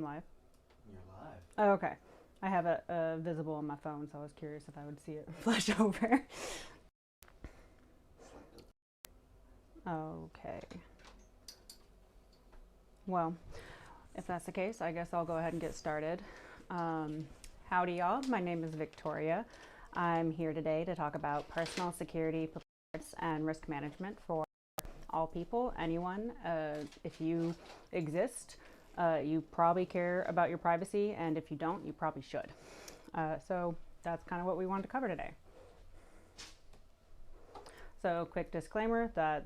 live. You're live. Oh, okay. I have it visible on my phone, so I was curious if I would see it flash over. Okay. Well, if that's the case, I guess I'll go ahead and get started. Howdy, y'all. My name is Victoria. I'm here today to talk about personal security, preparedness, and risk management for all people, anyone. If you exist, you probably care about your privacy, and if you don't, you probably should. So that's kind of what we wanted to cover today. So quick disclaimer that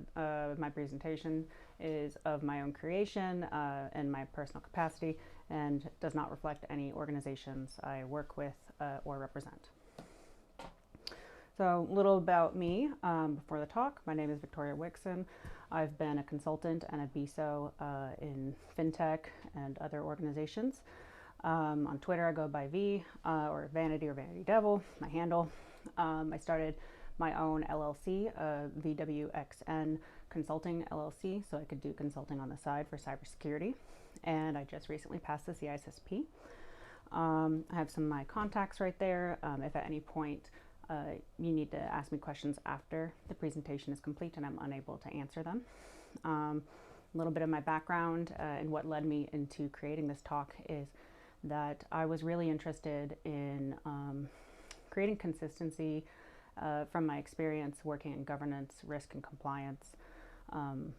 my presentation is of my own creation and my personal capacity and does not reflect any organizations I work with or represent. So a little about me before the talk. My name is Victoria Wixon. I've been a consultant and a BSO in FinTech and other organizations. On Twitter, I go by V or Vanity Devil, my handle. I started my own LLC, VWXN Consulting LLC, so I could do consulting on the side for cybersecurity. And I just recently passed the CISSP. I have some of my contacts right there. If at any point you need to ask me questions after the presentation is complete and I'm unable to answer them. A little bit of my background and what led me into creating this talk is that I was really interested in creating consistency from my experience working in governance, risk and compliance,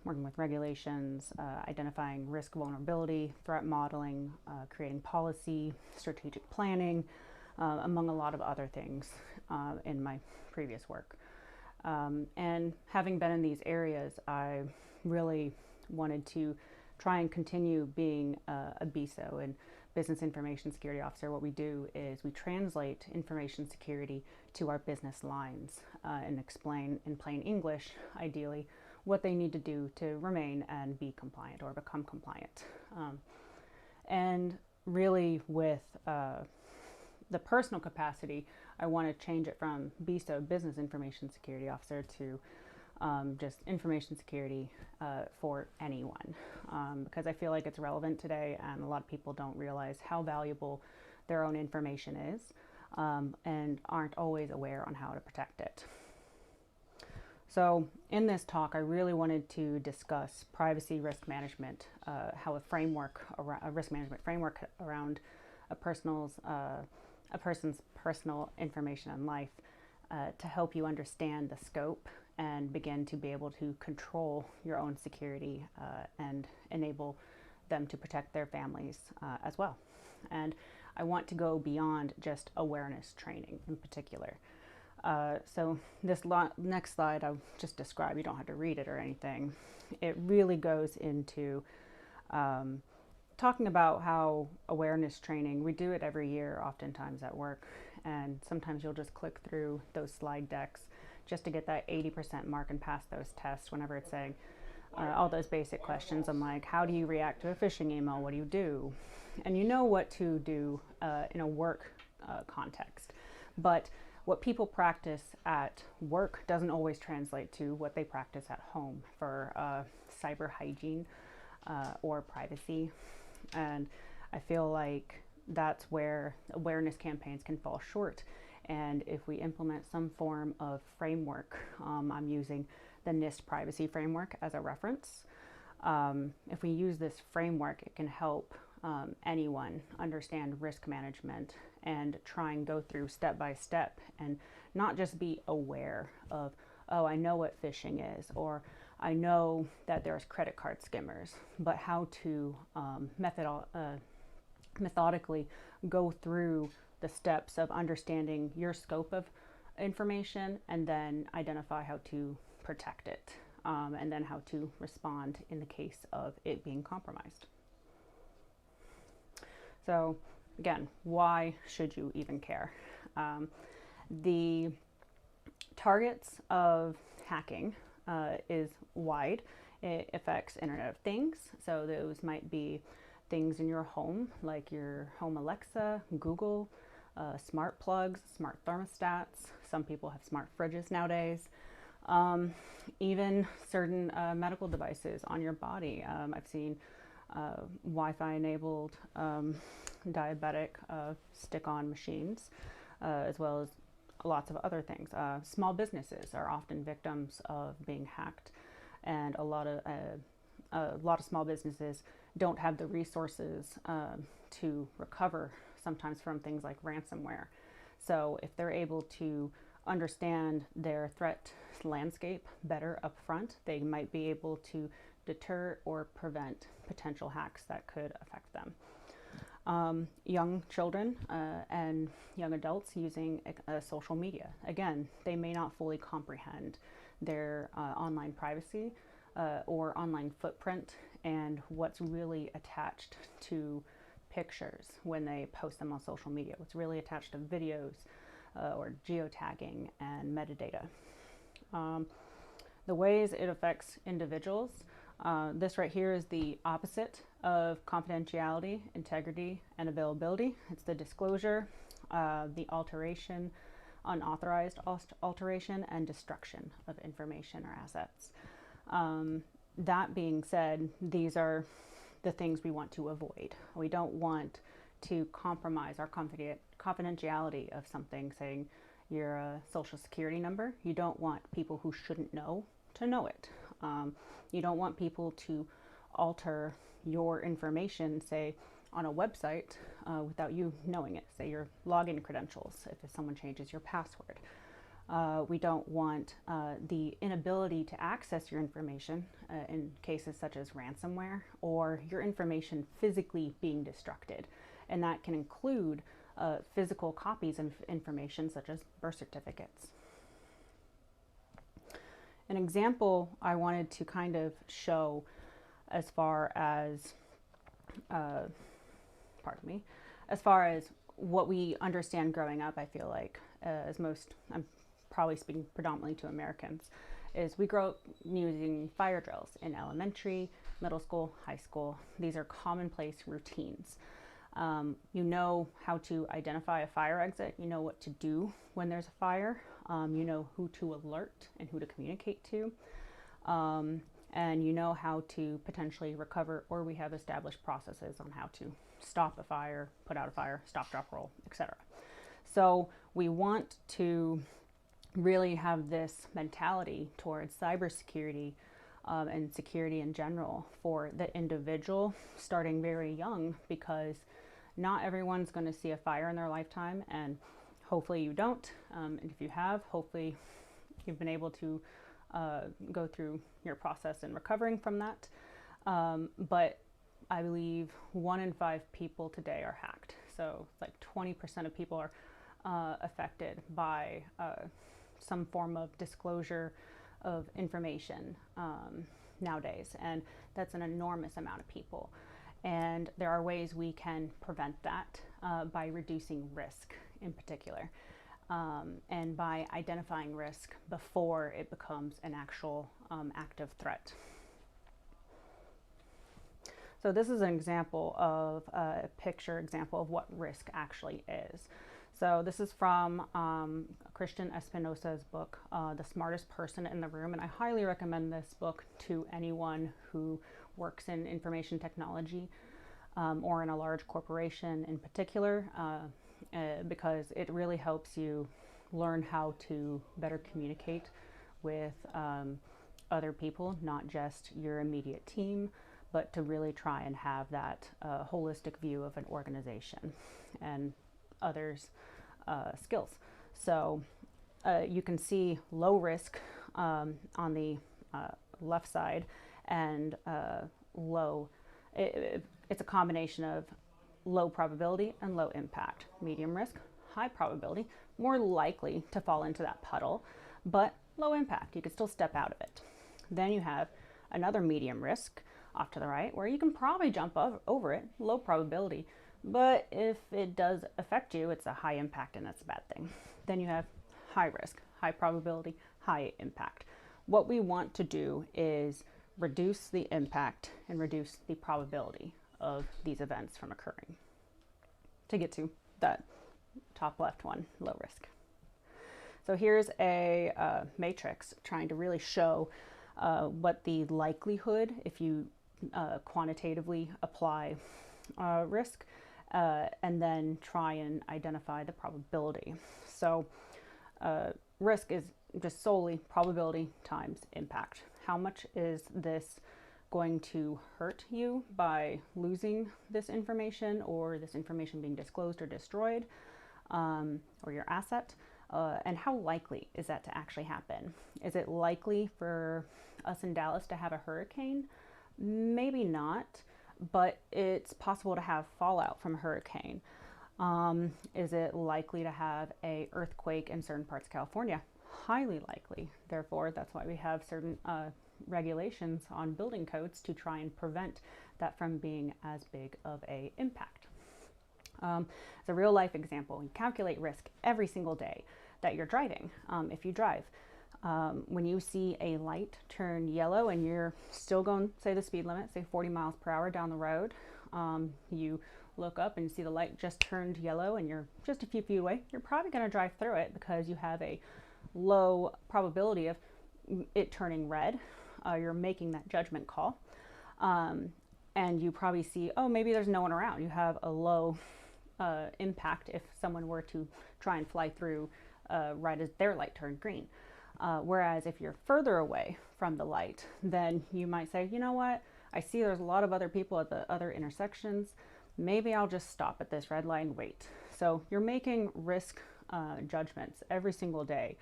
working with regulations, identifying risk vulnerability, threat modeling, creating policy, strategic planning, among a lot of other things in my previous work. And having been in these areas, I really wanted to try and continue being a BSO and Business Information Security Officer. What we do is we translate information security to our business lines and explain in plain English, ideally, what they need to do to remain and be compliant or become compliant. And really with the personal capacity, I want to change it from BSO, Business Information Security Officer, to just information security for anyone, because I feel like it's relevant today and a lot of people don't realize how valuable their own information is and aren't always aware on how to protect it. So in this talk, I really wanted to discuss privacy risk management, how a risk management framework around a person's personal information and life to help you understand the scope and begin to be able to control your own security and enable them to protect their families as well. And I want to go beyond just awareness training in particular. So this next slide I'll just describe, you don't have to read it or anything. It really goes into talking about how awareness training, we do it every year oftentimes at work, and sometimes you'll just click through those slide decks just to get that 80% mark and pass those tests whenever it's saying all those basic questions. I'm like, how do you react to a phishing email? What do you do? And you know what to do in a work context, but what people practice at work doesn't always translate to what they practice at home for cyber hygiene or privacy. And I feel like that's where awareness campaigns can fall short. And if we implement some form of framework, I'm using the NIST privacy framework as a reference. If we use this framework, it can help anyone understand risk management and try and go through step by step and not just be aware of, oh, I know what phishing is, or I know that there's credit card skimmers, but how to methodically go through the steps of understanding your scope of information and then identify how to protect it and then how to respond in the case of it being compromised. So again, why should you even care? The targets of hacking is wide. It affects Internet of Things. So those might be things in your home, like your home Alexa, Google, smart plugs, smart thermostats. Some people have smart fridges nowadays. Even certain medical devices on your body. I've seen Wi-Fi enabled diabetic stick-on machines, as well as lots of other things. Small businesses are often victims of being hacked, and a lot of small businesses don't have the resources to recover sometimes from things like ransomware. So if they're able to understand their threat landscape better up front, they might be able to deter or prevent potential hacks that could affect them. Young children and young adults using social media. Again, they may not fully comprehend their online privacy or online footprint and what's really attached to pictures when they post them on social media, what's really attached to videos or geotagging and metadata. The ways it affects individuals. This right here is the opposite of confidentiality, integrity, and availability. It's the disclosure, the alteration, unauthorized alteration, and destruction of information or assets. That being said, these are the things we want to avoid. We don't want to compromise our confidentiality of something, saying your social security number. You don't want people who shouldn't know to know it. You don't want people to alter your information, say on a website, without you knowing it, say your login credentials, if someone changes your password. We don't want the inability to access your information in cases such as ransomware, or your information physically being destructed. And that can include physical copies of information such as birth certificates. An example I wanted to kind of show as far as, as far as what we understand growing up, I feel like, I'm probably speaking predominantly to Americans, is we grow up using fire drills in elementary, middle school, high school. These are commonplace routines. You know how to identify a fire exit. You know what to do when there's a fire. You know who to alert and who to communicate to. And you know how to potentially recover, or we have established processes on how to stop a fire, put out a fire, stop, drop, roll, etc. So we want to really have this mentality towards cybersecurity and security in general for the individual, starting very young, because not everyone's going to see a fire in their lifetime, and hopefully you don't. And if you have, hopefully you've been able to go through your process in recovering from that. But I believe 1 in 5 people today are hacked. So it's like 20% of people are affected by some form of disclosure of information nowadays. And that's an enormous amount of people. And there are ways we can prevent that by reducing risk in particular. And by identifying risk before it becomes an actual active threat. So this is an example of a picture example of what risk actually is. So this is from Christian Espinosa's book, The Smartest Person in the Room. And I highly recommend this book to anyone who works in information technology or in a large corporation in particular, because it really helps you learn how to better communicate with other people, not just your immediate team, but to really try and have that holistic view of an organization and others' skills. So you can see low risk on the left side, and low, it's a combination of low probability and low impact. Medium risk, high probability, more likely to fall into that puddle, but low impact, you could still step out of it. Then you have another medium risk off to the right, where you can probably jump over it, low probability, but if it does affect you, it's a high impact, and that's a bad thing. Then you have high risk, high probability, high impact. What we want to do is reduce the impact and reduce the probability of these events from occurring to get to that top left one, low risk. So here's a matrix trying to really show what the likelihood, if you quantitatively apply risk, and then try and identify the probability. So risk is just solely probability times impact. How much is this going to hurt you by losing this information, or this information being disclosed or destroyed, or your asset? And how likely is that to actually happen? Is it likely for us in Dallas to have a hurricane? Maybe not, but it's possible to have fallout from a hurricane. Is it likely to have an earthquake in certain parts of California? Highly likely. Therefore, that's why we have certain regulations on building codes to try and prevent that from being as big of an impact. As a real life example, you calculate risk every single day that you're driving. If you drive, when you see a light turn yellow and you're still going, say the speed limit, say 40 miles per hour down the road, you look up and you see the light just turned yellow and you're just a few feet away, you're probably going to drive through it because you have a low probability of it turning red. You're making that judgment call. And you probably see, oh, maybe there's no one around. You have a low impact if someone were to try and fly through right as their light turned green. Whereas if you're further away from the light, then you might say, you know what, I see there's a lot of other people at the other intersections. Maybe I'll just stop at this red light and wait. So you're making risk judgments every single day.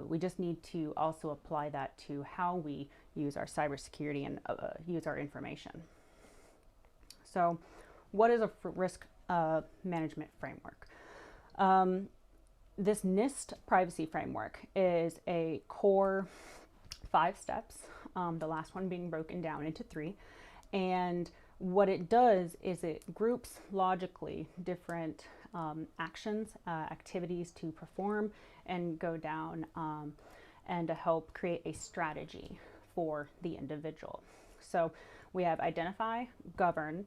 We just need to also apply that to how we use our cybersecurity and use our information. So what is a risk management framework? This NIST privacy framework is a core 5 steps, the last one being broken down into 3. And what it does is it groups logically different actions, activities to perform and go down, and to help create a strategy for the individual. So we have identify, govern,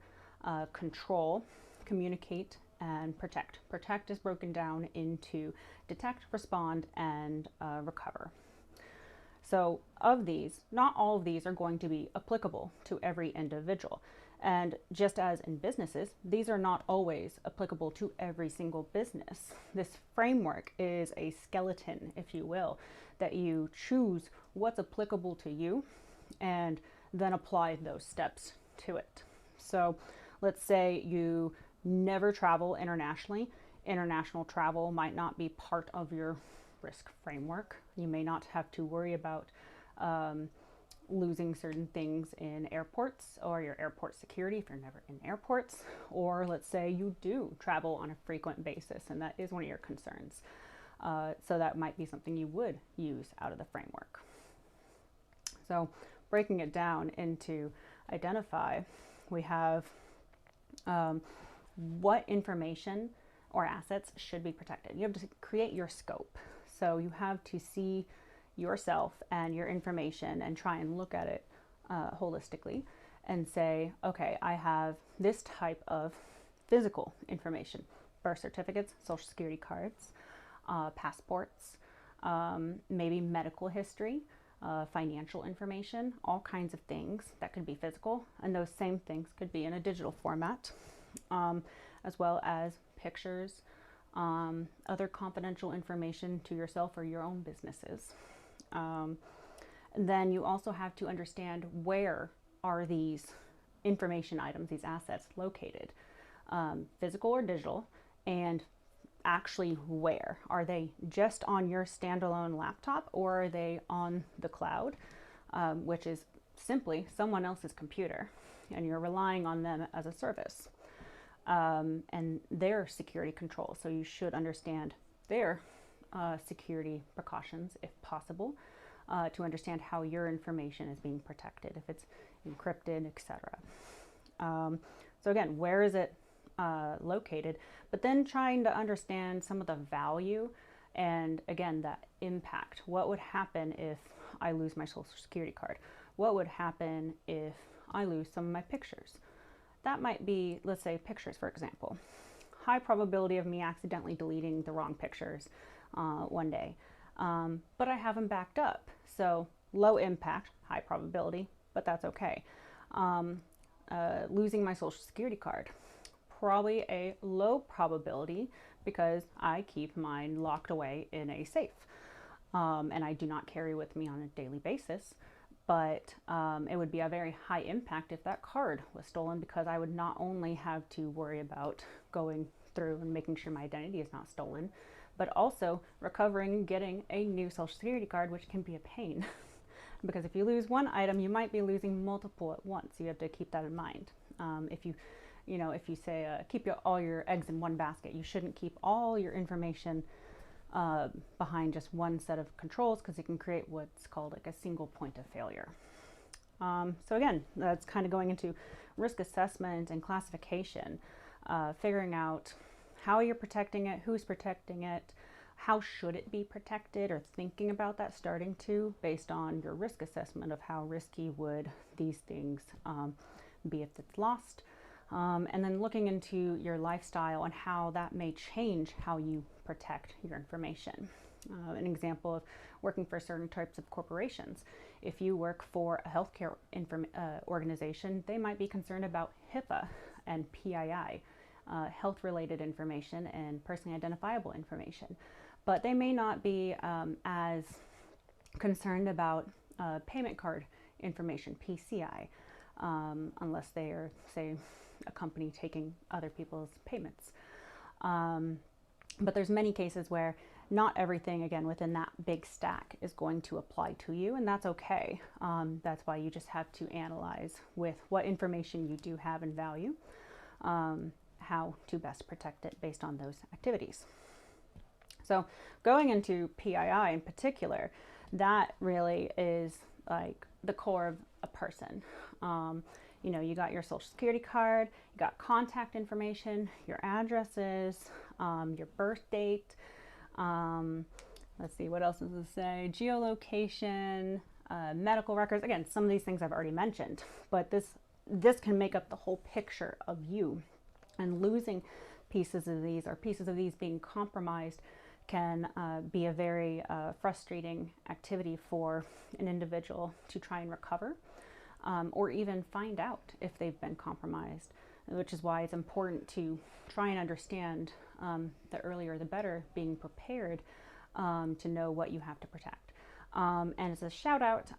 control, communicate, and protect. Protect is broken down into detect, respond, and recover. So of these, not all of these are going to be applicable to every individual. And just as in businesses, these are not always applicable to every single business. This framework is a skeleton, if you will, that you choose what's applicable to you and then apply those steps to it. So let's say you never travel internationally. International travel might not be part of your risk framework. You may not have to worry about losing certain things in airports or your airport security if you're never in airports. Or let's say you do travel on a frequent basis and that is one of your concerns. So that might be something you would use out of the framework. So breaking it down into identify, we have what information or assets should be protected. You have to create your scope. So you have to see yourself and your information and try and look at it holistically and say, okay, I have this type of physical information, birth certificates, social security cards, passports, maybe medical history, financial information, all kinds of things that could be physical, and those same things could be in a digital format, as well as pictures, other confidential information to yourself or your own businesses. Then you also have to understand where are these information items, these assets located, physical or digital, and actually where. Are they just on your standalone laptop or are they on the cloud, which is simply someone else's computer and you're relying on them as a service, and their security control. So you should understand their security precautions if possible, to understand how your information is being protected, if it's encrypted, etc. So again, where is it located, but then trying to understand some of the value and again that impact. What would happen if I lose my social security card? What would happen if I lose some of my pictures? That might be, let's say pictures for example. High probability of me accidentally deleting the wrong pictures one day, but I have them backed up. So low impact, high probability, but that's okay. Losing my social security card, probably a low probability because I keep mine locked away in a safe, and I do not carry with me on a daily basis. But it would be a very high impact if that card was stolen, because I would not only have to worry about going through and making sure my identity is not stolen, but also recovering and getting a new social security card, which can be a pain. Because if you lose one item, you might be losing multiple at once. You have to keep that in mind. If you say keep all your eggs in one basket, you shouldn't keep all your information behind just one set of controls, because it can create what's called like a single point of failure. So again, that's kind of going into risk assessment and classification, figuring out how you're protecting it, who's protecting it, how should it be protected, or thinking about that starting to based on your risk assessment of how risky would these things be if it's lost. And then looking into your lifestyle and how that may change how you protect your information. An example of working for certain types of corporations. If you work for a healthcare organization, they might be concerned about HIPAA and PII, health-related information and personally identifiable information. But they may not be as concerned about payment card information, PCI, unless they are, say, a company taking other people's payments. But there's many cases where not everything, again, within that big stack is going to apply to you, and that's okay. That's why you just have to analyze with what information you do have and value, how to best protect it based on those activities. So going into PII in particular, that really is like the core of a person. You got your social security card, you got contact information, your addresses, your birth date. Let's see, what else does it say? Geolocation, medical records. Again, some of these things I've already mentioned, but this can make up the whole picture of you. And losing pieces of these, or pieces of these being compromised, can be a very frustrating activity for an individual to try and recover, or even find out if they've been compromised, which is why it's important to try and understand, the earlier the better, being prepared to know what you have to protect. And as a shout out,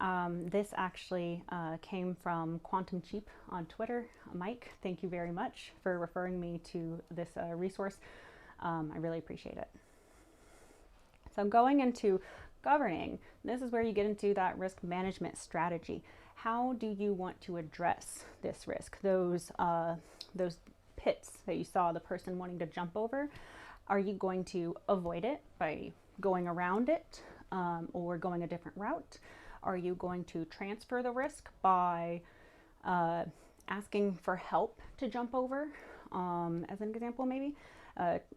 this actually came from Quantum Cheap on Twitter. Mike, thank you very much for referring me to this resource. I really appreciate it. So going into governing, this is where you get into that risk management strategy. How do you want to address this risk? Those pits that you saw the person wanting to jump over, are you going to avoid it by going around it, or going a different route? Are you going to transfer the risk by asking for help to jump over, as an example maybe?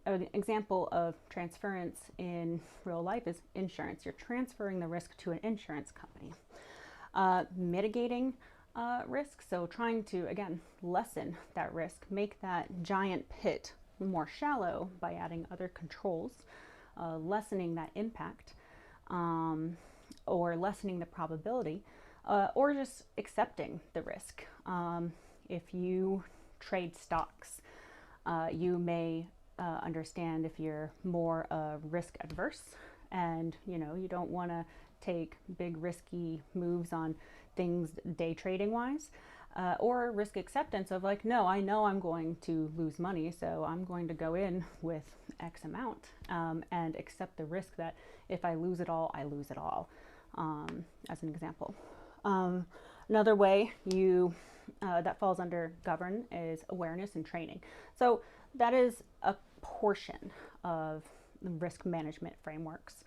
An example of transference in real life is insurance. You're transferring the risk to an insurance company. Mitigating risk, so trying to, again, lessen that risk, make that giant pit more shallow by adding other controls, lessening that impact, or lessening the probability, or just accepting the risk. If you trade stocks, you may understand if you're more risk adverse, and you don't want to take big risky moves on things day trading wise, or risk acceptance of like, no, I know I'm going to lose money, so I'm going to go in with X amount, and accept the risk that if I lose it all, I lose it all, as an example. Another way that falls under govern is awareness and training. So that is a portion of risk management frameworks,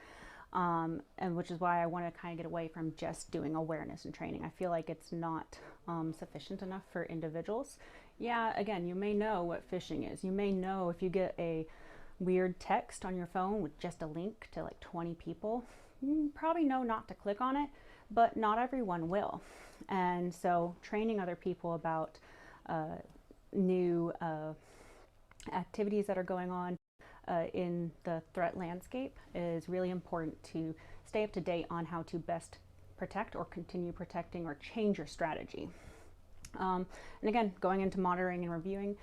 and which is why I want to kind of get away from just doing awareness and training. I feel like it's not sufficient enough for individuals. Yeah, again, you may know what phishing is. You may know if you get a weird text on your phone with just a link to like 20 people, you probably know not to click on it, but not everyone will. And so training other people about new activities that are going on in the threat landscape is really important to stay up to date on how to best protect or continue protecting or change your strategy. And again, going into monitoring and reviewing,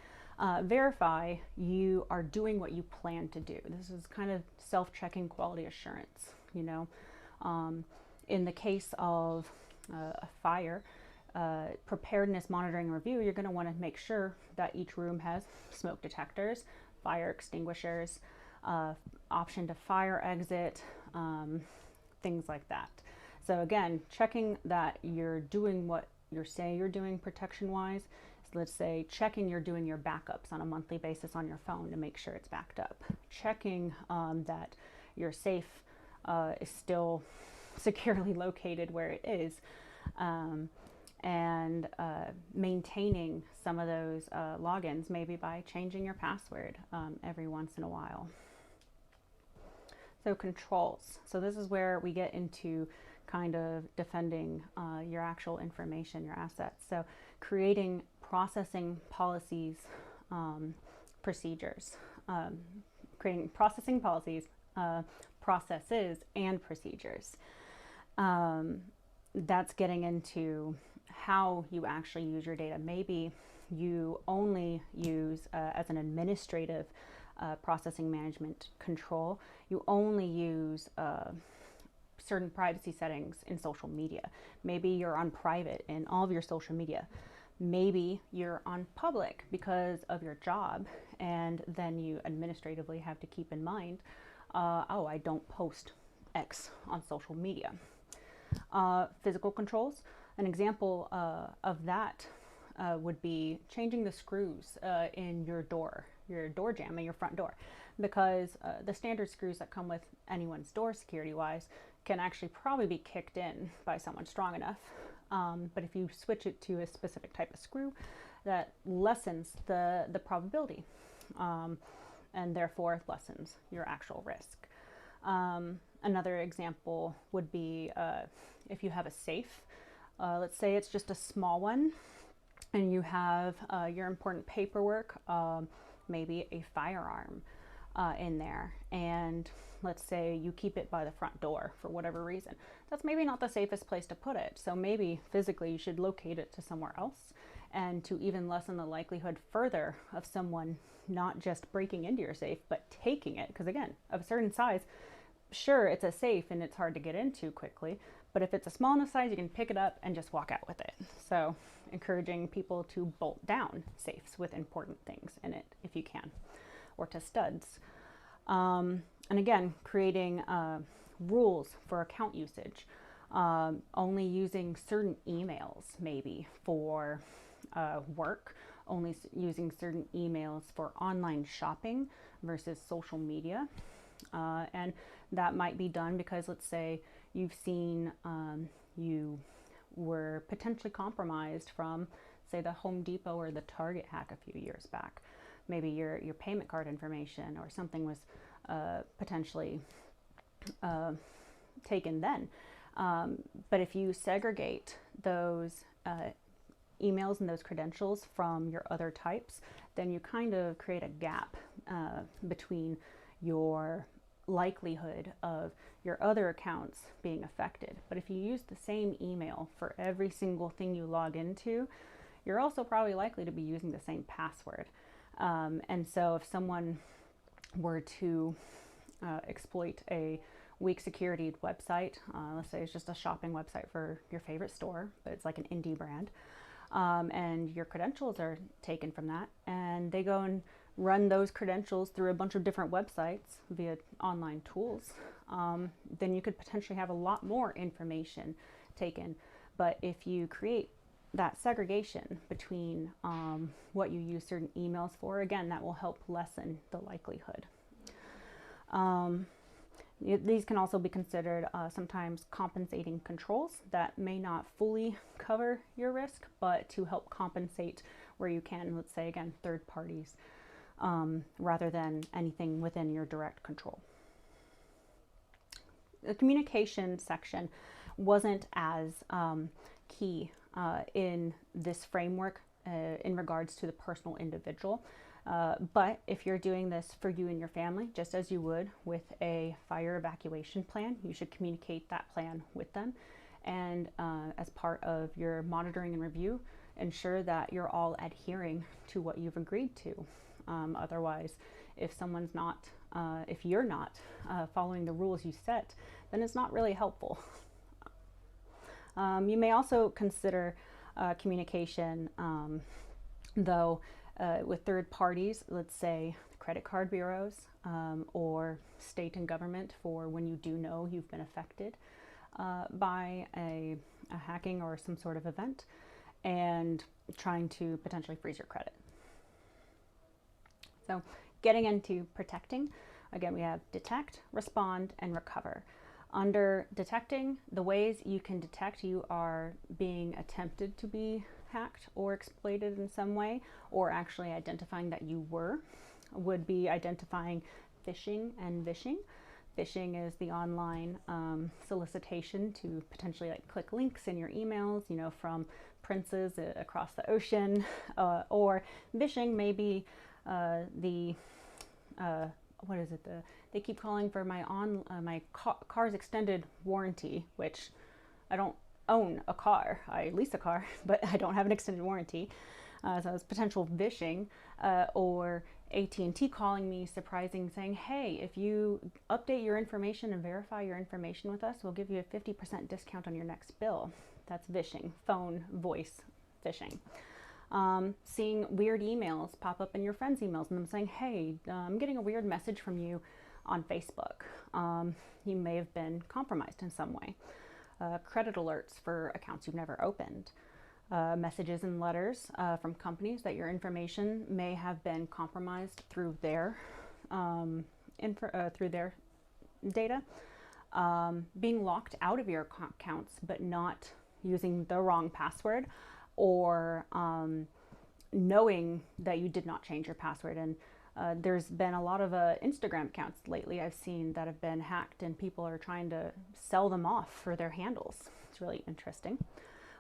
verify you are doing what you plan to do. This is kind of self-checking quality assurance, you know. In the case of a fire, preparedness monitoring and review, you're going to want to make sure that each room has smoke detectors, fire extinguishers, option to fire exit, things like that. So again, checking that you're doing what you're saying you're doing protection-wise. So let's say checking you're doing your backups on a monthly basis on your phone to make sure it's backed up. Checking that your safe is still securely located where it is. And maintaining some of those logins, maybe by changing your password every once in a while. So controls. So this is where we get into kind of defending your actual information, your assets. So creating processing policies, procedures, creating processing policies, processes, and procedures. That's getting into how you actually use your data. Maybe you only use, as an administrative processing management control, you only use certain privacy settings in social media. Maybe you're on private in all of your social media. Maybe you're on public because of your job, and then you administratively have to keep in mind, oh, I don't post X on social media. Physical controls. An example of that would be changing the screws in your door jamb in your front door, because the standard screws that come with anyone's door security-wise can actually probably be kicked in by someone strong enough. But if you switch it to a specific type of screw, that lessens the probability, and therefore lessens your actual risk. Another example would be if you have a safe, let's say it's just a small one, and you have your important paperwork, maybe a firearm in there, and let's say you keep it by the front door for whatever reason. That's maybe not the safest place to put it. So maybe physically you should locate it to somewhere else, and to even lessen the likelihood further of someone not just breaking into your safe, but taking it. Because again, of a certain size, sure, it's a safe and it's hard to get into quickly, but if it's a small enough size, you can pick it up and just walk out with it. So encouraging people to bolt down safes with important things in it if you can, or to studs. And again, creating rules for account usage, only using certain emails maybe for work, only using certain emails for online shopping versus social media. And that might be done because, let's say you've seen you were potentially compromised from, say, the Home Depot or the Target hack a few years back. Maybe your payment card information or something was potentially taken then. But if you segregate those emails and those credentials from your other types, then you kind of create a gap between your likelihood of your other accounts being affected. But if you use the same email for every single thing you log into, you're also probably likely to be using the same password. And so if someone were to exploit a weak security website, let's say it's just a shopping website for your favorite store, but it's like an indie brand, and your credentials are taken from that, and they go and run those credentials through a bunch of different websites via online tools, then you could potentially have a lot more information taken. But if you create that segregation between what you use certain emails for, again, that will help lessen the likelihood. These can also be considered sometimes compensating controls that may not fully cover your risk, but to help compensate where you can, let's say, again, third parties, rather than anything within your direct control. The communication section wasn't as key in this framework in regards to the personal individual. But if you're doing this for you and your family, just as you would with a fire evacuation plan, you should communicate that plan with them. And as part of your monitoring and review, ensure that you're all adhering to what you've agreed to. Otherwise, if you're not following the rules you set, then it's not really helpful. You may also consider communication, though, with third parties, let's say credit card bureaus, or state and government, for when you do know you've been affected by a hacking or some sort of event, and trying to potentially freeze your credit. So getting into protecting, again, we have detect, respond, and recover. Under detecting, the ways you can detect you are being attempted to be hacked or exploited in some way, or actually identifying that you were, would be identifying phishing and vishing. Phishing is the online solicitation to potentially like click links in your emails, you know, from princes across the ocean, or vishing may be what is it? They keep calling for my car's extended warranty, which I don't own a car. I lease a car, but I don't have an extended warranty. So it's potential vishing, or AT&T calling me, saying, hey, if you update your information and verify your information with us, we'll give you a 50% discount on your next bill. That's vishing, phone, voice phishing. Seeing weird emails pop up in your friends' emails and them saying, hey, I'm getting a weird message from you on Facebook. You may have been compromised in some way. Credit alerts for accounts you've never opened. Messages and letters from companies that your information may have been compromised through their data. Being locked out of your accounts but not using the wrong password, or knowing that you did not change your password. And there's been a lot of Instagram accounts lately I've seen that have been hacked, and people are trying to sell them off for their handles. It's really interesting.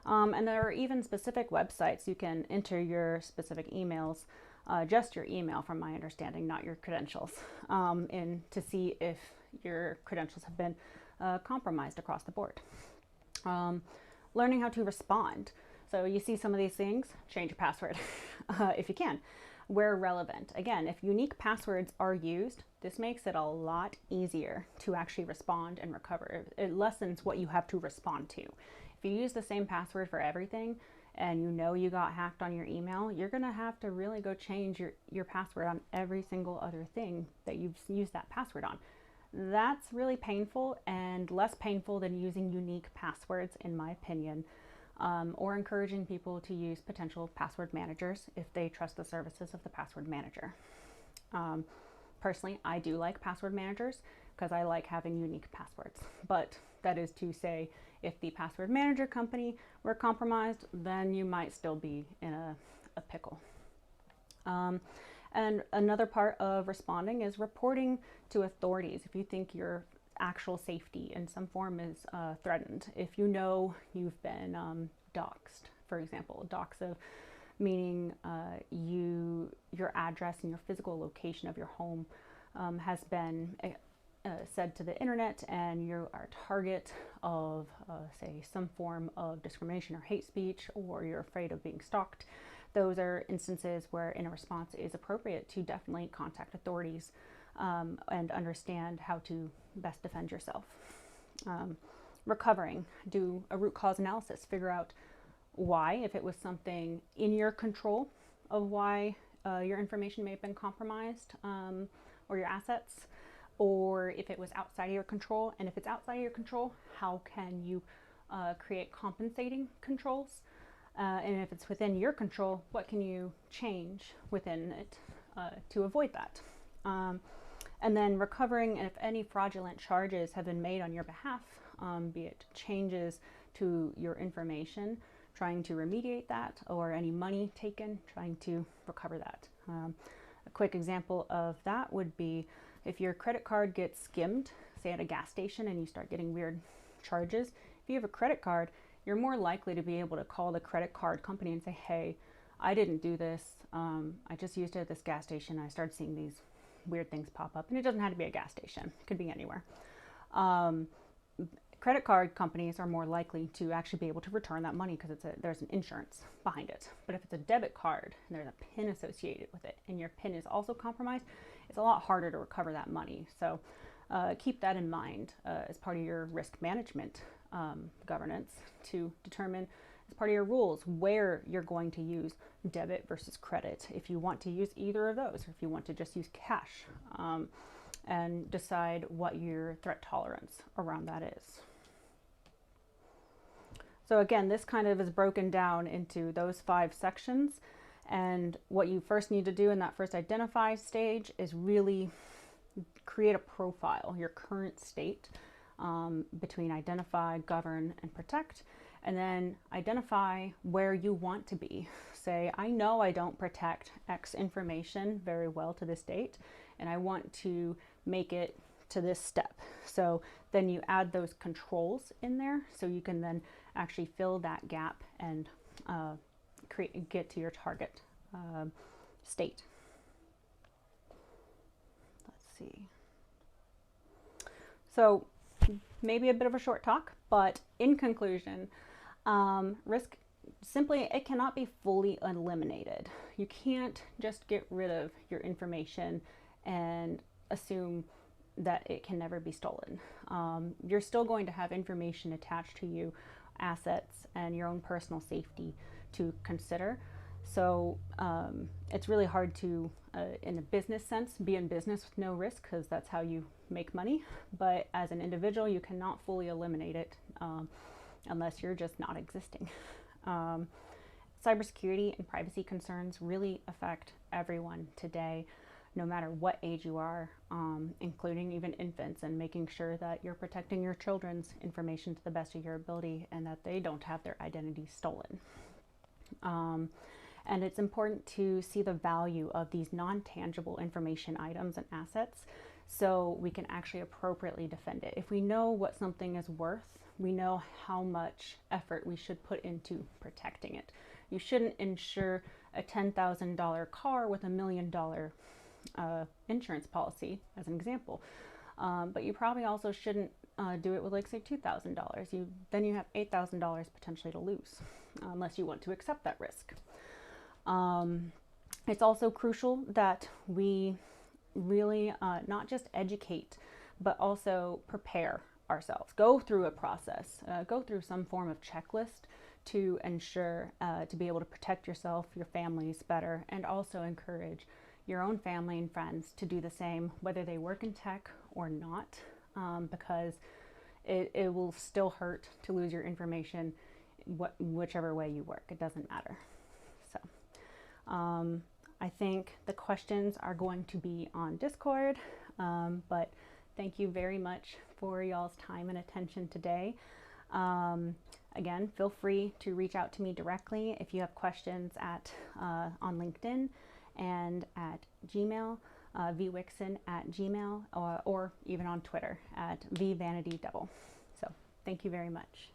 And there are even specific websites you can enter your specific emails, just your email from my understanding, not your credentials, to see if your credentials have been compromised across the board. Learning how to respond. So you see some of these things, change your password if you can, where relevant. Again, if unique passwords are used, this makes it a lot easier to actually respond and recover. It lessens what you have to respond to. If you use the same password for everything and you know you got hacked on your email, you're going to have to really go change your password on every single other thing that you've used that password on. That's really painful, and less painful than using unique passwords, in my opinion, or encouraging people to use potential password managers if they trust the services of the password manager. Personally, I do like password managers because I like having unique passwords, but that is to say, if the password manager company were compromised, then you might still be in a pickle. And another part of responding is reporting to authorities if you think your actual safety in some form is threatened. If you know you've been doxxed, for example, doxxed meaning your address and your physical location of your home has been said to the internet, and you are a target of, say, some form of discrimination or hate speech, or you're afraid of being stalked. Those are instances where, in a response, it is appropriate to definitely contact authorities and understand how to best defend yourself. Recovering, do a root cause analysis, figure out why, if it was something in your control of why your information may have been compromised, or your assets, or if it was outside of your control. And if it's outside of your control, how can you create compensating controls? And if it's within your control, what can you change within it to avoid that? And then recovering, and if any fraudulent charges have been made on your behalf, be it changes to your information, trying to remediate that, or any money taken, trying to recover that. A quick example of that would be if your credit card gets skimmed, say at a gas station, and you start getting weird charges. If you have a credit card, you're more likely to be able to call the credit card company and say, hey, I didn't do this. I just used it at this gas station. I started seeing these weird things pop up. And it doesn't have to be a gas station. It could be anywhere. credit card companies are more likely to actually be able to return that money because there's an insurance behind it. But if it's a debit card and there's a PIN associated with it and your PIN is also compromised, it's a lot harder to recover that money. So keep that in mind as part of your risk management governance, to determine as part of your rules where you're going to use debit versus credit, if you want to use either of those, or if you want to just use cash, and decide what your threat tolerance around that is. So again, this kind of is broken down into those 5 sections, and what you first need to do in that first identify stage is really create a profile, your current state, between identify, govern, and protect, and then identify where you want to be. Say, I know I don't protect X information very well to this date, and I want to make it to this step. So then you add those controls in there so you can then actually fill that gap and get to your target state. Let's see. So maybe a bit of a short talk, but in conclusion, risk simply, it cannot be fully eliminated. You can't just get rid of your information and assume that it can never be stolen. You're still going to have information attached to you, assets, and your own personal safety to consider. So it's really hard to, in a business sense, be in business with no risk, because that's how you make money. But as an individual, you cannot fully eliminate it unless you're just not existing. Cybersecurity and privacy concerns really affect everyone today, no matter what age you are, including even infants, and making sure that you're protecting your children's information to the best of your ability and that they don't have their identity stolen. And it's important to see the value of these non-tangible information items and assets so we can actually appropriately defend it. If we know what something is worth, we know how much effort we should put into protecting it. You shouldn't insure a $10,000 car with $1 million insurance policy, as an example. But you probably also shouldn't do it with, like, say, $2,000. Then you have $8,000 potentially to lose, unless you want to accept that risk. It's also crucial that we really not just educate, but also prepare ourselves. Go through a process, go through some form of checklist to ensure to be able to protect yourself, your families better, and also encourage your own family and friends to do the same, whether they work in tech or not, because it will still hurt to lose your information whichever way you work. It doesn't matter. So I think the questions are going to be on Discord, but thank you very much for y'all's time and attention today. Again, feel free to reach out to me directly if you have questions on LinkedIn and at Gmail, vwixon@gmail, or even on Twitter at vvanitydevil. So thank you very much.